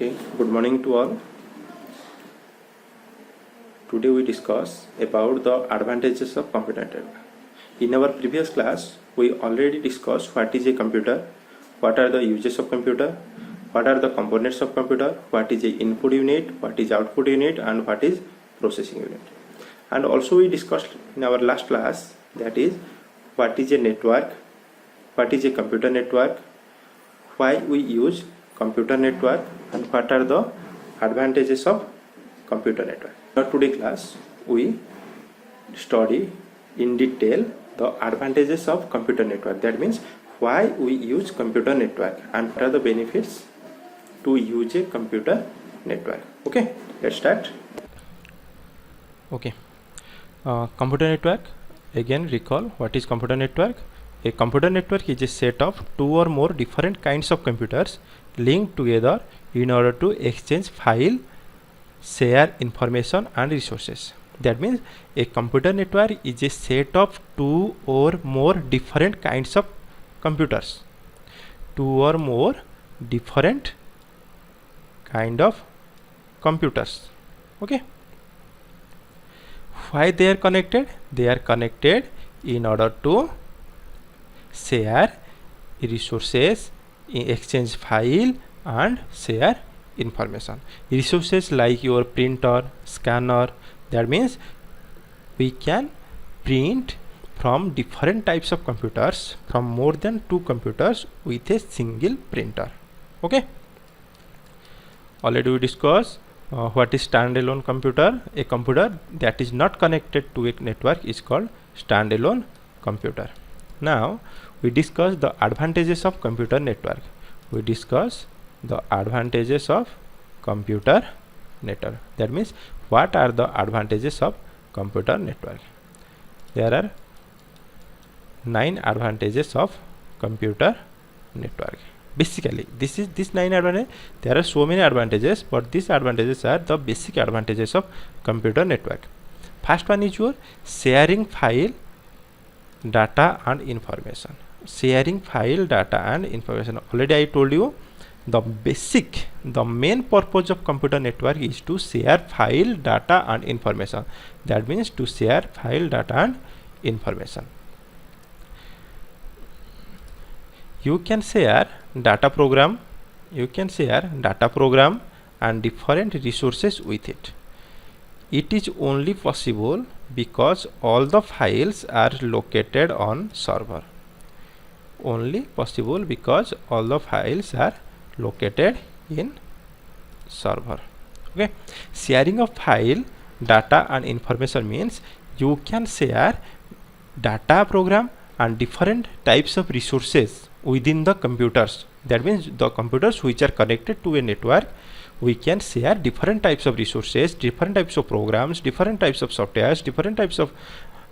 Okay, good morning to all. Today we discuss about the advantages of computer network. In our previous class, we already discussed what is a computer, what are the uses of computer, what are the components of computer, what is a input unit, what is output unit, and what is processing unit. And also we discussed in our last class, that is what is a network, what is a computer network, why we use computer network, and what are the advantages of computer network. Now today class we study in detail the advantages of computer network. That means why we use computer network and what are the benefits to use a computer network. Okay, let's start. Okay, computer network. Again, recall what is computer network. A computer network is a set of two or more different kinds of computers linked together in order to exchange file, share information and resources. That means a computer network is a set of two or more different kinds of computers. Two or more different kind of computers. Okay. Why they are connected? They are connected in order to share resources, exchange file and share information. Resources like your printer, scanner. That means we can print from different types of computers, from more than two computers with a single printer. Okay, already we discussed what is standalone computer. A computer that is not connected to a network is called standalone computer. Now we discuss the advantages of computer network. We discuss the advantages of computer network. That means what are the advantages of computer network? There are 9 advantages of computer network. Basically this 9 advantages. There are so many advantages, but these advantages are the basic advantages of computer network. First one is your sharing file, data and information. Sharing file, data and information. Already I told you the main purpose of computer network is to share file, data and information. That means to share file, data and information. You can share data program, and different resources with it. It is only possible because all the files are located on server. Only possible because all the files are located in server. Okay, sharing of file, data and information means you can share data program and different types of resources within the computers. That means the computers which are connected to a network, we can share different types of resources, different types of programs, different types of softwares, different types of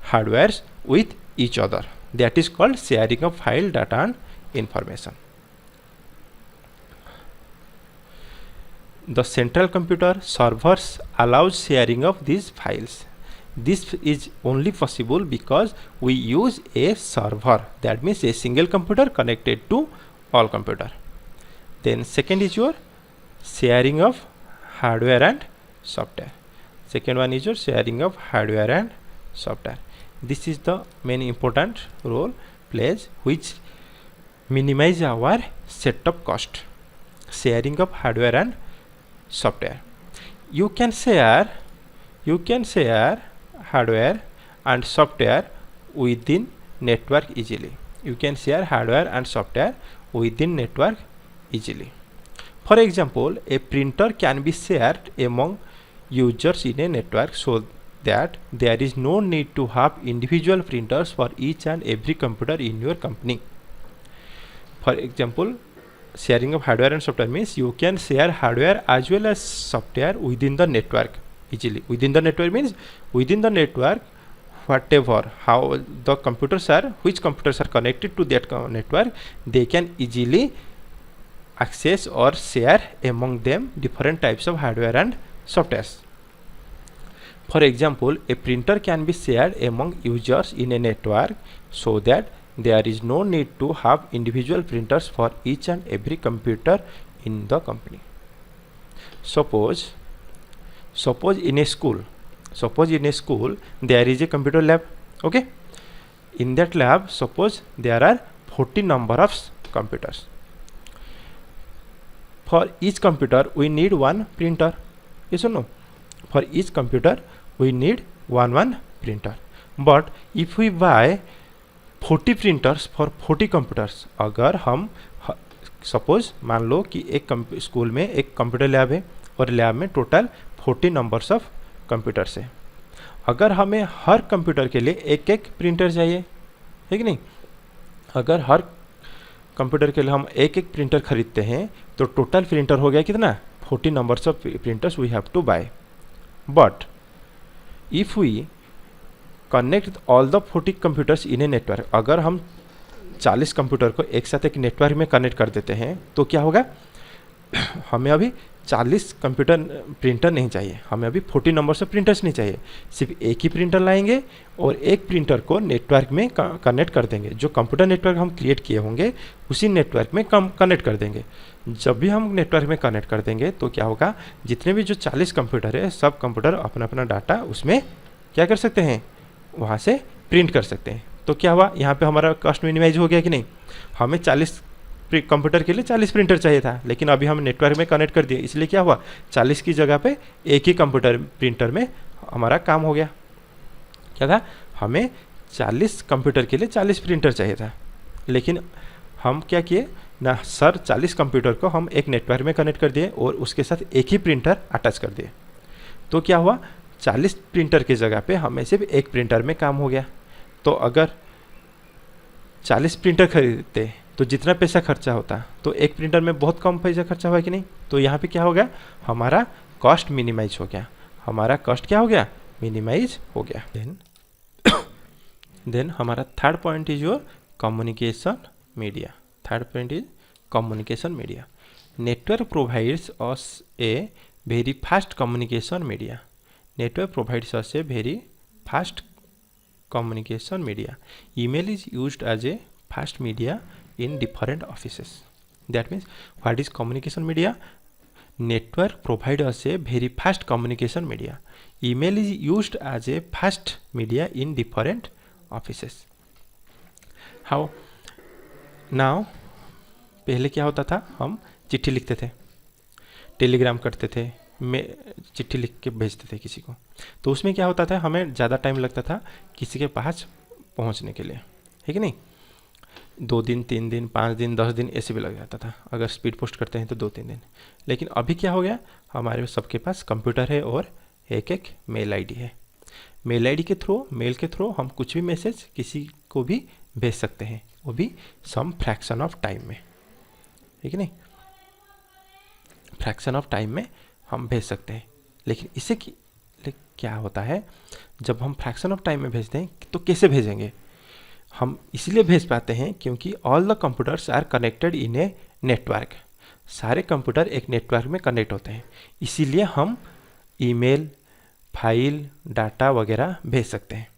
hardwares with each other. That is called sharing of file, data and information. The central computer servers allows sharing of these files. This is only possible because we use a server. That means a single computer connected to all computer. Then second is your sharing of hardware and software. Second one is your sharing of hardware and software. This is the main important role plays, which minimize our setup cost. Sharing of hardware and software. You can share hardware and software within network easily. You can share hardware and software within network easily. For example, a printer can be shared among users in a network so that there is no need to have individual printers for each and every computer in your company. For example, sharing of hardware and software means you can share hardware as well as software within the network easily. Within the network means within the network, whatever how the computers are, which computers are connected to that network, they can easily access or share among them different types of hardware and softwares. For example, a printer can be shared among users in a network so that there is no need to have individual printers for each and every computer in the company. suppose in a school there is a computer lab. Okay, in that lab suppose there are 40 number of computers. For each computer we need one printer. Yes or no? For each computer we need one printer. But if we buy 40 printers for 40 computers, अगर हम suppose मान लो कि एक school में एक computer lab है और lab में टोटल 40 नंबर्स ऑफ कंप्यूटर्स है, अगर हमें हर कंप्यूटर के लिए एक एक प्रिंटर चाहिए है कि नहीं, अगर हर कंप्यूटर के लिए हम एक एक प्रिंटर खरीदते हैं तो टोटल प्रिंटर हो गया कितना, 40 numbers of printers we have to buy. But if we connect all the 40 computers in a network, अगर हम 40 कंप्यूटर को एक साथ एक नेटवर्क में कनेक्ट कर देते हैं तो क्या होगा, हमें अभी 40 कंप्यूटर प्रिंटर नहीं चाहिए, हमें अभी 40 नंबर से प्रिंटर्स नहीं चाहिए, सिर्फ एक ही प्रिंटर लाएंगे और एक प्रिंटर को नेटवर्क में कनेक्ट कर देंगे. जो कंप्यूटर नेटवर्क हम क्रिएट किए होंगे उसी नेटवर्क में कनेक्ट कर देंगे. जब भी हम नेटवर्क में कनेक्ट कर देंगे तो क्या होगा, जितने भी जो 40 कंप्यूटर है सब कंप्यूटर अपना अपना डाटा उसमें क्या कर सकते हैं, वहाँ से प्रिंट कर सकते हैं. तो क्या हुआ, यहाँ पे हमारा कॉस्ट मिनिमाइज हो गया कि नहीं. हमें 40 कंप्यूटर के लिए 40 प्रिंटर चाहिए था, लेकिन अभी हम नेटवर्क में कनेक्ट कर दिए, इसलिए क्या हुआ, 40 की जगह पे एक ही कंप्यूटर प्रिंटर में हमारा काम हो गया. क्या था, हमें 40 कंप्यूटर के लिए 40 प्रिंटर चाहिए था, लेकिन हम क्या किए ना सर, 40 कंप्यूटर को हम एक नेटवर्क में कनेक्ट कर दिए और उसके साथ एक ही प्रिंटर अटैच कर दिए. तो क्या हुआ, 40 प्रिंटर की जगह पे हमें सिर्फ एक प्रिंटर में काम हो गया. तो अगर 40 प्रिंटर खरीदते तो जितना पैसा खर्चा होता, तो एक प्रिंटर में बहुत कम पैसा खर्चा हुआ कि नहीं. तो यहाँ पे क्या हो गया, हमारा कॉस्ट मिनिमाइज हो गया, हमारा कॉस्ट क्या हो गया, मिनिमाइज हो गया. देन हमारा third point is your communication media. Third point is communication media. Network provides us a very fast communication media. Network provides us a very fast communication media. Email is used as a fast media in different offices. That means, what is communication media? Network provides us a very fast communication media. Email is used as a fast media in different offices. How? Now, पहले क्या होता था, हम चिट्ठी लिखते थे, Telegram करते थे, में चिट्ठी लिख के भेजते थे किसी को. तो उसमें क्या होता था, हमें ज़्यादा टाइम लगता था किसी के पास पहुंचने के लिए, है कि नहीं. 2 दिन 3 दिन 5 दिन 10 दिन ऐसे भी लग जाता था. अगर स्पीड पोस्ट करते हैं तो 2-3 दिन. लेकिन अभी क्या हो गया, हमारे सबके पास कंप्यूटर है और एक मेल आईडी है. मेल आईडी के थ्रू, मेल के थ्रू हम कुछ भी मैसेज किसी को भी भेज सकते हैं, वो भी सम फ्रैक्शन ऑफ टाइम में, है कि नहीं. फ्रैक्शन ऑफ टाइम में हम भेज सकते हैं. लेकिन इससे क्या होता है, जब हम फ्रैक्शन ऑफ टाइम में भेजते हैं तो कैसे भेजेंगे, हम इसलिए भेज पाते हैं क्योंकि all the computers are connected in a network. सारे कंप्यूटर एक नेटवर्क में कनेक्ट होते हैं, इसीलिए हम ईमेल, फाइल, डाटा वगैरह भेज सकते हैं.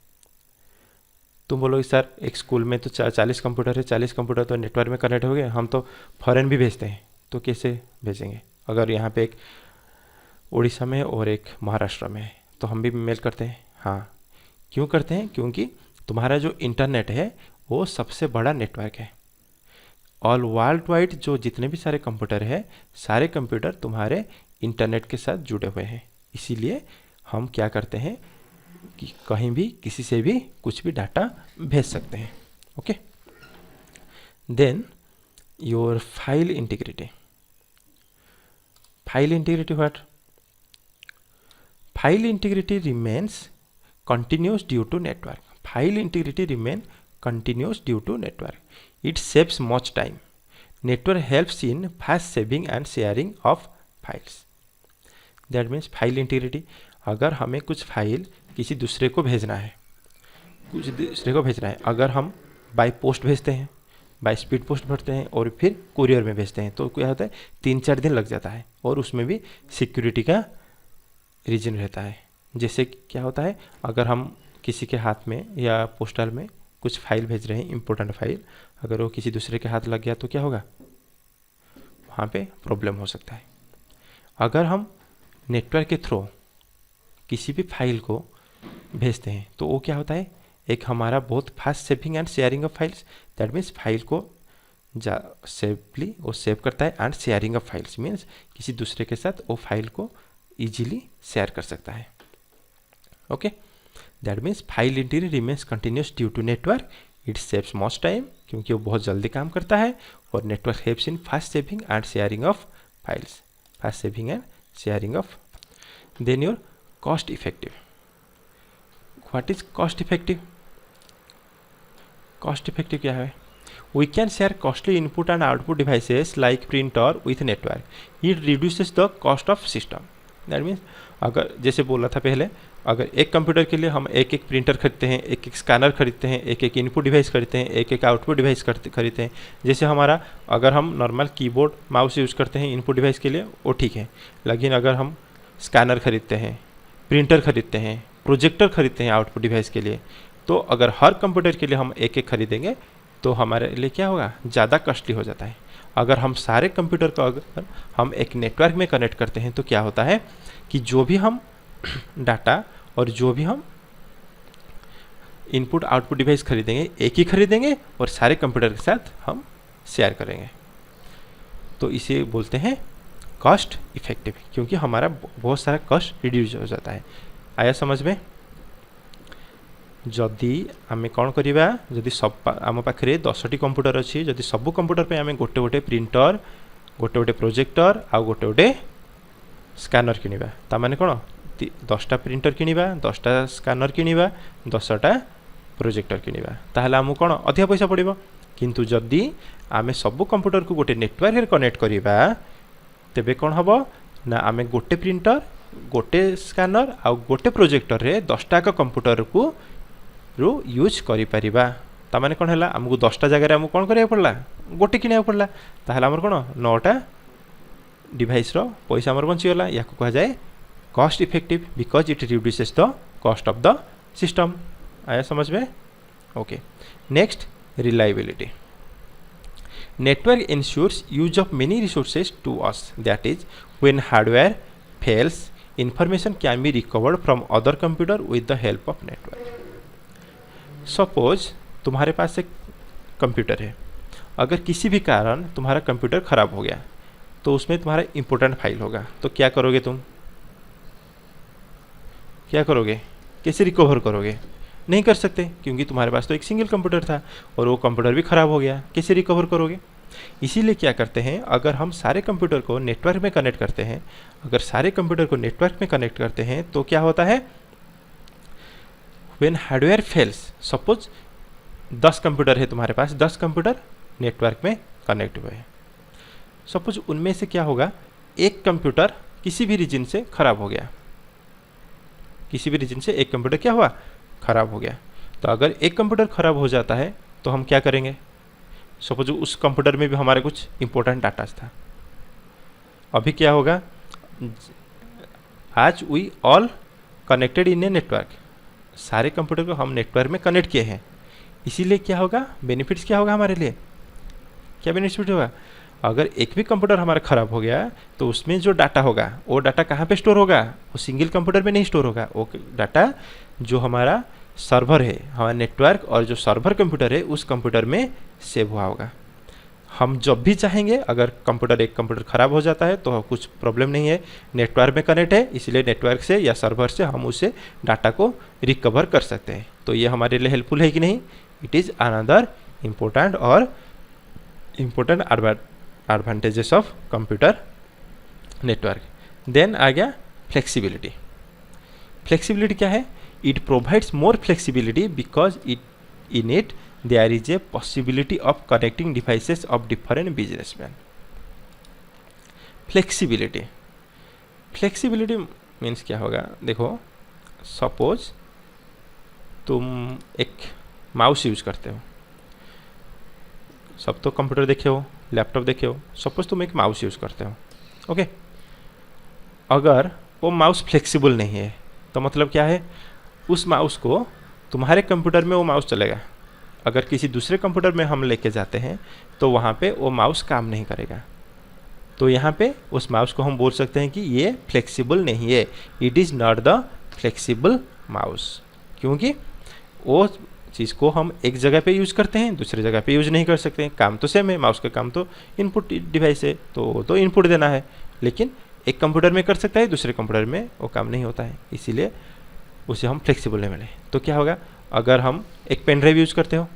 तुम बोलोगे सर एक स्कूल में तो 40 कंप्यूटर है, 40 कंप्यूटर तो नेटवर्क में कनेक्ट हो गए, हम तो फॉरेन भी भेजते हैं, तो कैसे भेजेंगे. अगर यहाँ पे एक उड़ीसा में और एक महाराष्ट्र में है तो हम भी मेल करते हैं. हाँ, क्यों करते हैं, क्योंकि तुम्हारा जो इंटरनेट है वो सबसे बड़ा नेटवर्क है. ऑल वर्ल्ड वाइड जो जितने भी सारे कंप्यूटर है, सारे कंप्यूटर तुम्हारे इंटरनेट के साथ जुड़े हुए हैं. इसीलिए हम क्या करते हैं कि कहीं भी किसी से भी कुछ भी डाटा भेज सकते हैं. Okay. Then your file integrity. File integrity what? File integrity remains continuous due to network. File integrity remains continuous due to network. It saves much time. Network helps in fast saving and sharing of files. That means file integrity. अगर हमें कुछ file किसी दूसरे को भेजना है, अगर हम बाय पोस्ट भेजते हैं, बाय स्पीड पोस्ट भरते हैं और फिर कुरियर में भेजते हैं, तो क्या होता है 3-4 दिन लग जाता है और उसमें भी सिक्योरिटी का रीजन रहता है. जैसे क्या होता है, अगर हम किसी के हाथ में या पोस्टल में कुछ फाइल भेज रहे हैं, इम्पोर्टेंट फाइल, अगर वो किसी दूसरे के हाथ लग गया तो क्या होगा, वहाँ पे प्रॉब्लम हो सकता है. अगर हम नेटवर्क के थ्रू किसी भी फाइल को भेजते हैं तो वो क्या होता है, एक हमारा बहुत fast saving and sharing of files. That means file को सेफली वो सेव करता है, and sharing of files means किसी दूसरे के साथ वो फाइल को इजीली शेयर कर सकता है। Okay, that means file interior remains continuous due to network, it saves most time क्योंकि वो बहुत जल्दी काम करता है, और network helps in fast saving and sharing of files, fast saving and sharing of. Then your cost effective. What is cost effective? Cost effective क्या है? We can share costly input and output devices like printer with network. It reduces the cost of system. That means अगर जैसे बोला था पहले, अगर एक computer के लिए हम एक एक प्रिंटर खरीदते हैं, एक एक स्कैनर खरीदते हैं, एक एक इनपुट डिवाइस खरीदते हैं, एक एक आउटपुट डिवाइस खरीदते हैं। जैसे हमारा अगर हम नॉर्मल कीबोर्ड माउस यूज़ करते हैं इनपुट डिवाइस के लिए वो ठीक है, लेकिन अगर हम स्कैनर खरीदते हैं, प्रिंटर खरीदते हैं, प्रोजेक्टर खरीदते हैं आउटपुट डिवाइस के लिए, तो अगर हर कंप्यूटर के लिए हम एक एक खरीदेंगे तो हमारे लिए क्या होगा, ज़्यादा कॉस्टली हो जाता है। अगर हम सारे कंप्यूटर को अगर हम एक नेटवर्क में कनेक्ट करते हैं तो क्या होता है कि जो भी हम डाटा और जो भी हम इनपुट आउटपुट डिवाइस खरीदेंगे एक ही खरीदेंगे और सारे कंप्यूटर के साथ हम शेयर करेंगे, तो इसे बोलते हैं कॉस्ट इफेक्टिव, क्योंकि हमारा बहुत सारा कॉस्ट रिड्यूस हो जाता है। आया समझ में? जदि आम कौन करवा, जदि सब आम पाखे 10टी कंप्यूटर अच्छी, जदि सबू कंप्यूटर पे आम गोटे गोटे प्रिंटर, गोटे गोटे प्रोजेक्टर आउ गोटे गोटे स्कैनर किनिबा, ता माने कौन 10टा प्रिंटर किनिबा, 10टा स्कैनर किनिबा, 10टा प्रोजेक्टर किनिबा, ताहले आमको कौन अधिक पैसा पड़िबो। किंतु जदि आम सबू कंप्यूटर को गोटे नेटवर्क रे कनेक्ट करिबा तेबे कौन हबो ना, आम गोटे प्रिंटर, गोटे स्कैनर आउ गोटे प्रोजेक्टर रे 10टा कंप्यूटर को यूज करिपारिबा। तामाने कौन है, आमको 10टा जगह आमको कौन करिया पड़ला, गोटे किनिया पड़ला, ताहले आमर कौन 9टा डिवाइस रो पैसा आमर बंचीगला। या कहा जाए cost effective because it reduces the cost of the system. आया समझ में? Okay, next reliability. Network ensures use of many resources to us, that is when hardware fails information can be recovered from other computer with the help of network. Suppose तुम्हारे पास एक computer है, अगर किसी भी कारण तुम्हारा कंप्यूटर ख़राब हो गया तो उसमें तुम्हारा इम्पोर्टेंट फाइल होगा, तो क्या करोगे तुम? क्या करोगे? कैसे रिकवर करोगे? नहीं कर सकते, क्योंकि तुम्हारे पास तो एक सिंगल कंप्यूटर था और वो कंप्यूटर भी ख़राब हो गया, कैसे रिकवर करोगे? इसीलिए क्या करते हैं, अगर हम सारे कंप्यूटर को नेटवर्क में कनेक्ट करते हैं, अगर सारे कंप्यूटर को नेटवर्क में कनेक्ट करते हैं तो क्या होता है, when hardware fails, suppose 10 computer है तुम्हारे पास, 10 कंप्यूटर नेटवर्क में कनेक्ट हुए हैं, सपोज उनमें से क्या होगा, एक कंप्यूटर किसी भी रीजन से ख़राब हो गया, किसी भी रीजन से एक कंप्यूटर क्या हुआ, ख़राब हो गया। तो अगर एक कंप्यूटर ख़राब हो जाता है तो हम क्या करेंगे, सपोज उस कंप्यूटर में भी हमारे कुछ इंपॉर्टेंट डाटा था, अभी क्या होगा, आज we all connected in a network, सारे कंप्यूटर को हम नेटवर्क में कनेक्ट किए हैं, इसीलिए क्या होगा, बेनिफिट्स क्या होगा हमारे लिए, क्या बेनिफिट होगा, अगर एक भी कंप्यूटर हमारा ख़राब हो गया तो उसमें जो डाटा होगा वो डाटा कहाँ पे स्टोर होगा, वो सिंगल कंप्यूटर में नहीं स्टोर होगा, वो डाटा जो हमारा सर्वर है, हमारा नेटवर्क और जो सर्वर कंप्यूटर है उस कंप्यूटर में सेव हुआ होगा। हम जब भी चाहेंगे, अगर एक कंप्यूटर ख़राब हो जाता है तो कुछ प्रॉब्लम नहीं है, नेटवर्क में कनेक्ट है, इसलिए नेटवर्क से या सर्वर से हम उसे डाटा को रिकवर कर सकते हैं। तो ये हमारे लिए हेल्पफुल है कि नहीं? इट इज़ अनदर इम्पोर्टेंट और important advantages of computer network. Then आ गया फ्लेक्सिबिलिटी। फ्लेक्सिबिलिटी क्या है? It provides more flexibility because in it there is a possibility of connecting devices of different businessmen. Flexibility means क्या होगा, देखो suppose तुम एक माउस यूज करते हो, सब तो कंप्यूटर देखे हो, लैपटॉप देखे हो, सपोज तुम एक माउस यूज करते हो, ओके। अगर वो माउस फ्लेक्सिबल नहीं है तो मतलब क्या है, उस माउस को तुम्हारे कंप्यूटर में वो माउस चलेगा, अगर किसी दूसरे कंप्यूटर में हम लेके जाते हैं तो वहाँ पे वो माउस काम नहीं करेगा, तो यहाँ पे उस माउस को हम बोल सकते हैं कि ये फ्लेक्सिबल नहीं है, it is not the flexible mouse, क्योंकि वो चीज़ को हम एक जगह पे यूज़ करते हैं, दूसरी जगह पे यूज़ नहीं कर सकते हैं। काम तो सेम है, माउस का काम तो इनपुट डिवाइस है, तो इनपुट देना है, लेकिन एक कंप्यूटर में कर सकता है, दूसरे कंप्यूटर में वो काम नहीं होता है, इसीलिए उसे हम फ्लेक्सिबल नहीं मिले। तो क्या होगा, अगर हम एक पेन ड्राइव यूज़ करते हो,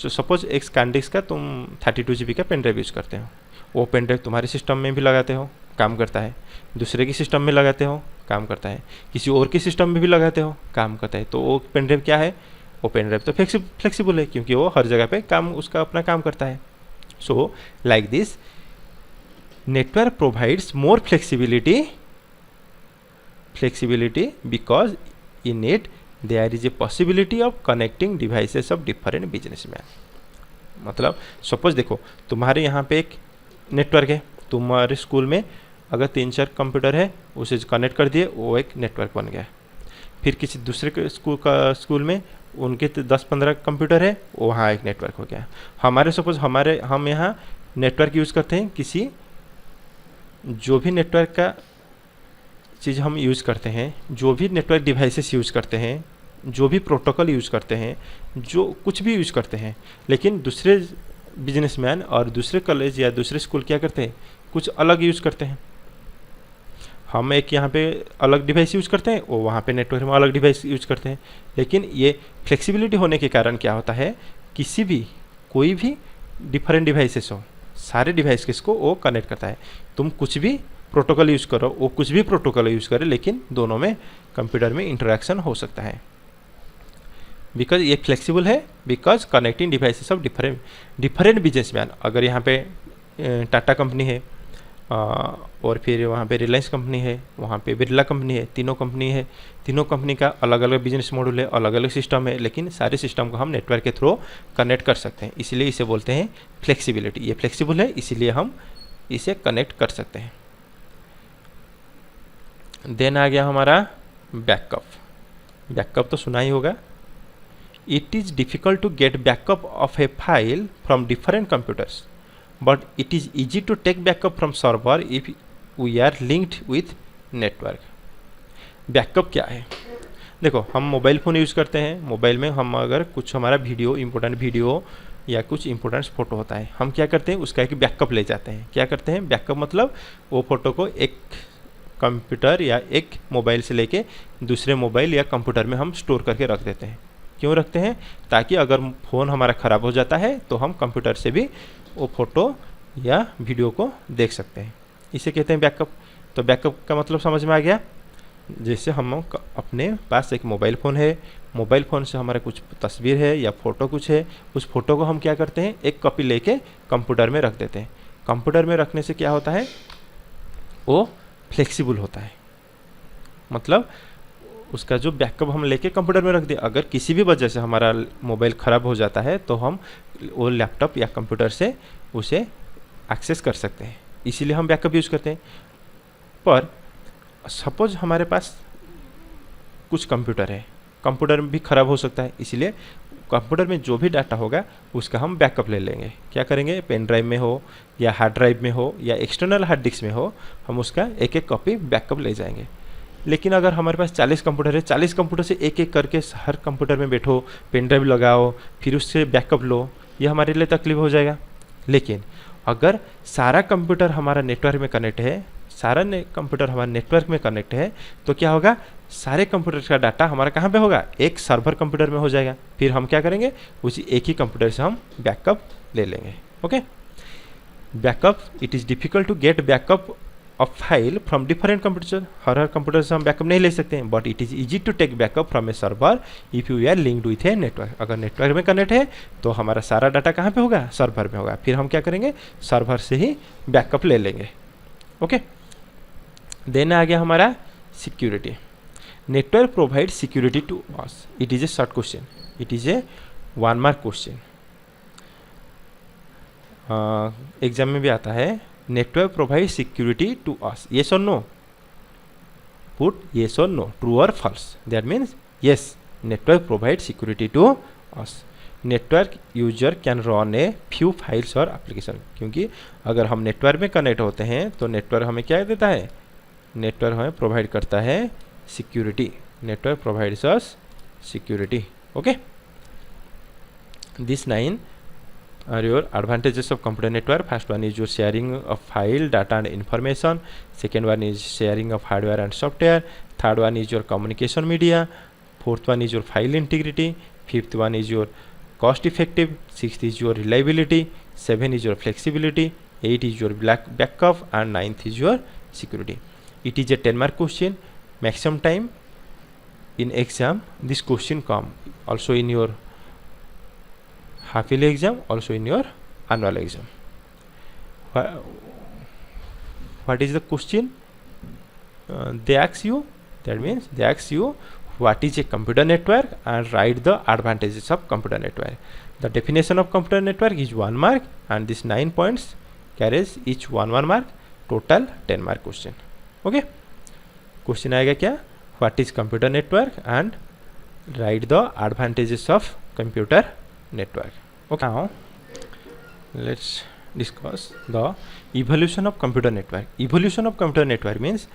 तो सपोज एक SanDisk का तुम 32 GB का पेन ड्राइव यूज़ करते हो, वो पेन ड्राइव तुम्हारे सिस्टम में भी लगाते हो, काम करता है, दूसरे की सिस्टम में लगाते हो, काम करता है, किसी और के सिस्टम में भी लगाते हो, काम करता है, तो वो पेन ड्राइव क्या है, वो पेन ड्राइव तो फ्लेक्सिबल है, क्योंकि वो हर जगह पे काम उसका अपना काम करता है। So like this network provides more flexibility because in it there is a possibility of connecting devices of different businessmen। मतलब सपोज देखो, तुम्हारे यहाँ पे एक नेटवर्क है, तुम्हारे स्कूल में अगर 3-4 कंप्यूटर है, उसे कनेक्ट कर दिए, वो एक नेटवर्क बन गया। फिर किसी दूसरे के स्कूल में उनके 10-15 कंप्यूटर है, वहाँ एक नेटवर्क हो गया। हमारे सपोज हम यहाँ नेटवर्क यूज़ करते हैं, किसी जो भी नेटवर्क का चीज़ हम यूज़ करते हैं, जो भी नेटवर्क डिवाइसेस यूज़ करते हैं, जो भी प्रोटोकॉल यूज़ करते हैं, जो कुछ भी यूज़ करते हैं, लेकिन दूसरे बिजनेसमैन और दूसरे कॉलेज या दूसरे स्कूल क्या करते हैं, कुछ अलग यूज़ करते हैं। हम एक यहाँ पे अलग डिवाइस यूज़ करते हैं, वो वहाँ पे नेटवर्क में अलग डिवाइस यूज़ करते हैं। लेकिन ये फ्लेक्सिबिलिटी होने के कारण क्या होता है, कोई भी डिफरेंट डिवाइसेस हो, सारे डिवाइस को वो कनेक्ट करता है। तुम कुछ भी प्रोटोकॉल यूज़ करो, वो कुछ भी प्रोटोकॉल यूज़ करे, लेकिन दोनों में कंप्यूटर में इंटरेक्शन हो सकता है। बिकॉज ये फ्लेक्सिबल है, because connecting devices of different businessman. अगर यहाँ पे टाटा कंपनी है, और फिर वहाँ पे रिलायंस कंपनी है, वहाँ पे बिरला कंपनी है, तीनों कंपनी का अलग अलग बिजनेस मॉडल है, अलग अलग सिस्टम है, लेकिन सारे सिस्टम को हम नेटवर्क के थ्रू कनेक्ट कर सकते हैं, इसलिए इसे बोलते हैं फ्लेक्सिबिलिटी। ये फ्लेक्सिबल है, इसीलिए हम इसे कनेक्ट कर सकते हैं। देन आ गया हमारा बैकअप तो सुना ही होगा। It is difficult to get backup of a file from different computers, but it is easy to take backup from server if we are linked with network. Backup क्या है, देखो हम मोबाइल फ़ोन यूज़ करते हैं, mobile में हम अगर कुछ हमारा इंपॉर्टेंट वीडियो या कुछ इंपॉर्टेंट फ़ोटो होता है, हम क्या करते हैं, उसका एक बैकअप ले जाते हैं। क्या करते हैं, बैकअप मतलब वो फ़ोटो को एक कंप्यूटर या एक मोबाइल से लेके दूसरे मोबाइल या कंप्यूटर में हम स्टोर करके रख देते हैं। क्यों रखते हैं, ताकि अगर फ़ोन हमारा ख़राब हो जाता है तो हम कंप्यूटर से भी वो फ़ोटो या वीडियो को देख सकते हैं, इसे कहते हैं बैकअप। तो बैकअप का मतलब समझ में आ गया। जैसे हम अपने पास एक मोबाइल फ़ोन है, मोबाइल फ़ोन से हमारा कुछ तस्वीर है या फ़ोटो कुछ है, उस फ़ोटो को हम क्या करते हैं, एक कॉपी लेके कंप्यूटर में रख देते हैं। कंप्यूटर में रखने से क्या होता है, वो फ्लेक्सिबल होता है, मतलब उसका जो बैकअप हम लेके कंप्यूटर में रख दें, अगर किसी भी वजह से हमारा मोबाइल ख़राब हो जाता है तो हम वो लैपटॉप या कंप्यूटर से उसे एक्सेस कर सकते हैं, इसीलिए हम बैकअप यूज़ करते हैं। पर सपोज हमारे पास कुछ कंप्यूटर है, कंप्यूटर भी ख़राब हो सकता है, इसलिए कंप्यूटर में जो भी डाटा होगा उसका हम बैकअप ले लेंगे। क्या करेंगे, पेन ड्राइव में हो या हार्ड ड्राइव में हो या एक्सटर्नल हार्ड डिस्क में हो, हम उसका एक एक कॉपी बैकअप ले जाएंगे। लेकिन अगर हमारे पास 40 कंप्यूटर है, 40 कंप्यूटर से एक एक करके हर कंप्यूटर में बैठो, पेन ड्राइव लगाओ, फिर उससे बैकअप लो, ये हमारे लिए तकलीफ हो जाएगा। लेकिन अगर सारा कंप्यूटर हमारा नेटवर्क में कनेक्ट है, कंप्यूटर हमारे नेटवर्क में कनेक्ट है, तो क्या होगा, सारे कंप्यूटर का डाटा हमारा कहाँ पे होगा, एक सर्वर कंप्यूटर में हो जाएगा। फिर हम क्या करेंगे, उसी एक ही कंप्यूटर से हम बैकअप ले लेंगे। Okay, backup, it is difficult to get backup of file from different computer. हर कंप्यूटर से हम बैकअप नहीं ले सकते हैं, but it is easy to take backup from a server if you are linked with a network. अगर network में connect है तो हमारा सारा डाटा कहाँ पे होगा, सर्वर में होगा। फिर हम क्या करेंगे, सर्वर से ही बैकअप ले लेंगे। ओके, देन आ गया हमारा security. Network provide security to us. It is a short question, it is a 1 mark question, exam में भी आता है। Network provide security to us, yes और नो, पुट येस और नो, ट्रू और false. That means yes, network provide security to us. Network user can run a few files और application, क्योंकि अगर हम नेटवर्क में कनेक्ट होते हैं तो नेटवर्क हमें क्या देता है, नेटवर्क हमें प्रोवाइड करता है security, network provides us security. Okay, this 9 are your advantages of computer network. First one is your sharing of file, data and information. Second one is sharing of hardware and software. Third one is your communication media. Fourth one is your file integrity. Fifth one is your cost effective. Sixth is your reliability. 7 is your flexibility. 8 is your backup, and 9th is your security. It is a 10-mark question. Maximum time in exam this question come also in your half yearly exam, also in your annual exam. What is the question? They ask you, that means they ask you what is a computer network and write the advantages of computer network. The definition of computer network is 1 mark, and this 9 points carries each 1 mark, total 10 mark question. Okay, question आएगा क्या, what is computer network and write the advantages of computer network. Okay, now let's discuss the evolution of computer network. Evolution of computer network means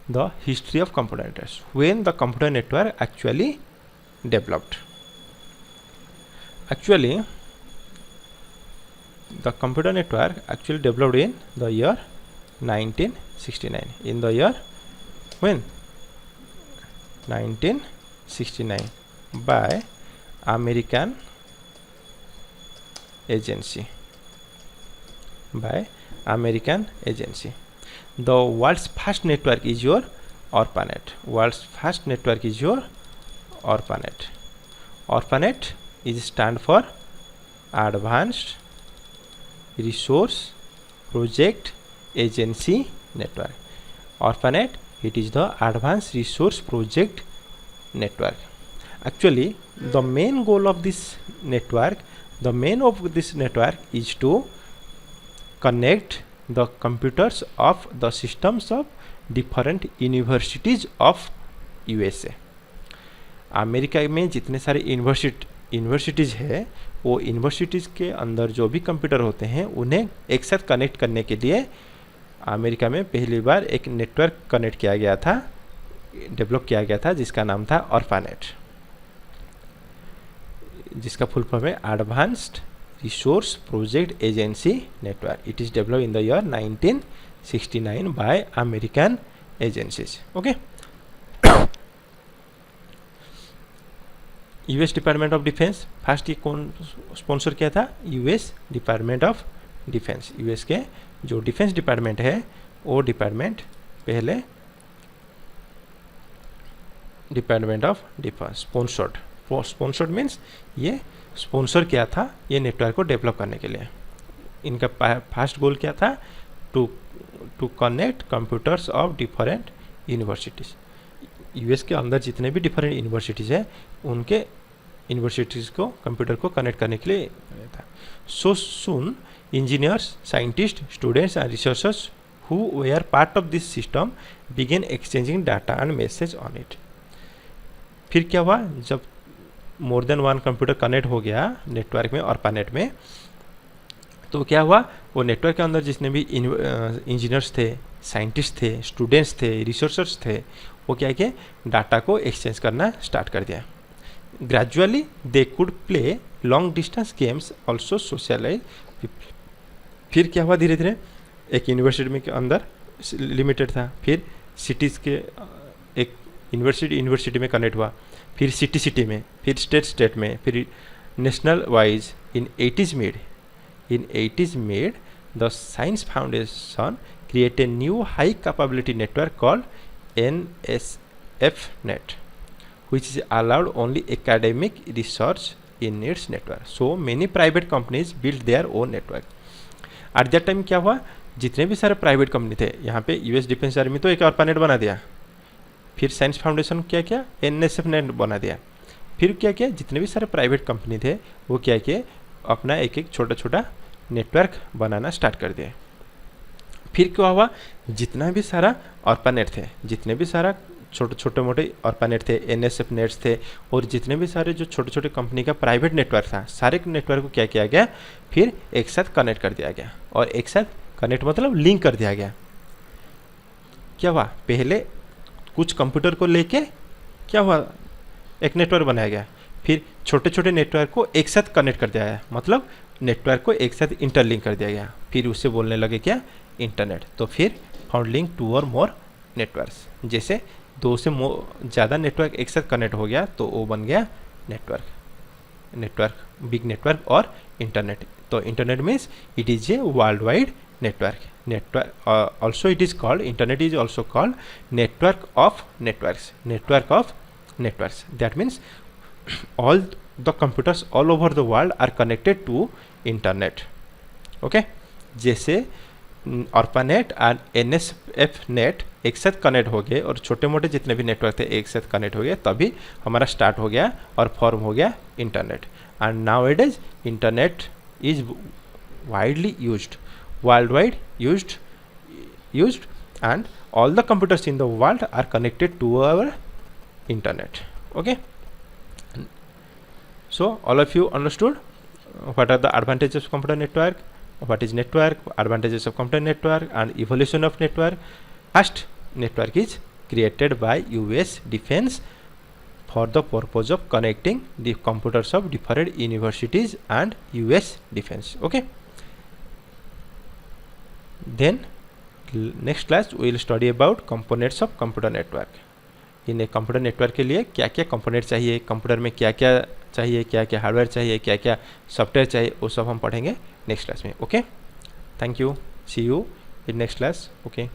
the history of computer networks, when the computer network actually developed. Actually the computer network actually developed in the year 1969. In the year when 1969 by American agency, by American agency. The world's first network is your ARPANET. World's first network is your ARPANET. ARPANET is stand for Advanced Resource Project Agency Network. ARPANET, it is the Advanced Resource Project Network. Actually the main goal of this network, the main of this network is to connect the computers of the systems of different universities of USA. America में जितने सारे universities है, वो universities के अंदर जो भी computer होते हैं उन्हें एक साथ कनेक्ट करने के लिए अमेरिका में पहली बार एक नेटवर्क कनेक्ट किया गया था, डेवलप किया गया था, जिसका नाम था ARPANET, जिसका फुल फॉर्म है advanced resource project agency network. It is develop in the year 1969 bye American agencies. Okay, US department of defence first ये कौन स्पॉन्सर किया था, US department of defence. US के जो डिफेंस डिपार्टमेंट है वो डिपार्टमेंट पहले department of defence sponsored means ये स्पॉन्सर किया था ये नेटवर्क को डेवलप करने के लिए. इनका फर्स्ट गोल क्या था, to connect computers of different universities. US के अंदर जितने भी डिफरेंट यूनिवर्सिटीज़ हैं उनके यूनिवर्सिटीज़ को कंप्यूटर को कनेक्ट करने के लिए था. So soon engineers, scientist, students and researchers who were part of this system began exchanging data and message on it. फिर क्या हुआ, जब more than one computer connect हो गया नेटवर्क में और ARPANET में, तो क्या हुआ, वो नेटवर्क के अंदर जितने भी इंजीनियर्स थे, साइंटिस्ट थे, स्टूडेंट्स थे, रिसर्चर्स थे, वो क्या किए, डाटा को एक्सचेंज करना स्टार्ट कर दिया. Gradually they could play long distance games also socialize. फिर क्या हुआ, धीरे धीरे एक यूनिवर्सिटी में के अंदर लिमिटेड था, फिर सिटीज़ के एक यूनिवर्सिटी में कनेक्ट हुआ, फिर सिटी में, फिर स्टेट में, फिर national wise. In 80s made the Science Foundation create a new high capability network called NSFNet, which is allowed only academic research in its network. So many private companies built their own network. At that time क्या हुआ, जितने भी सारे private company थे, यहाँ पे US defence army तो एक ARPANET बना दिया, फिर साइंस फाउंडेशन क्या किया, NSFNet बना दिया, फिर क्या किया, जितने भी सारे प्राइवेट कंपनी थे वो क्या किए, अपना एक एक छोटा छोटा नेटवर्क बनाना स्टार्ट कर दिया. फिर क्या हुआ, जितना भी सारा ARPANET थे, जितने भी सारा छोटे मोटे ARPANET थे, NSF नेट्स थे, और जितने भी सारे जो छोटे छोटे कंपनी का प्राइवेट नेटवर्क था, सारे नेटवर्क को क्या किया गया, फिर एक साथ कनेक्ट कर दिया गया। और एक साथ कनेक्ट मतलब लिंक कर दिया गया। क्या हुआ, पहले कुछ कंप्यूटर को लेके क्या हुआ, एक नेटवर्क बनाया गया, फिर छोटे छोटे नेटवर्क को एक साथ कनेक्ट कर दिया गया, मतलब नेटवर्क को एक साथ इंटरलिंक कर दिया गया, फिर उससे बोलने लगे क्या, इंटरनेट। तो फिर फाउंड लिंक 2 और मोर नेटवर्क्स, जैसे 2 से ज़्यादा नेटवर्क एक साथ कनेक्ट हो गया तो वो बन गया नेटवर्क, बिग नेटवर्क और इंटरनेट। तो internet means it is a world wide network also it is called, internet is also called network of networks. That means all the computers all over the world are connected to internet. Okay, जैसे ARPANET और NSF net एक साथ connect हो गए और छोटे मोटे जितने भी नेटवर्क थे एक साथ कनेक्ट हो गए, तभी हमारा स्टार्ट हो गया और फॉर्म हो गया internet. And nowadays internet is widely used, worldwide used and all the computers in the world are connected to our internet. Okay, so all of you understood what are the advantages of computer network, what is network, advantages of computer network and evolution of network. First, network is created by US Defense for the purpose of connecting the computers of different universities and US Defense. Okay, then next class we will study about components of computer network. इन एक computer network के लिए क्या क्या component चाहिए, computer में क्या क्या चाहिए, क्या क्या हार्डवेयर चाहिए, क्या क्या सॉफ्टवेयर चाहिए, वो सब हम पढ़ेंगे नेक्स्ट क्लास में। Okay, thank you, see you in next class. Okay.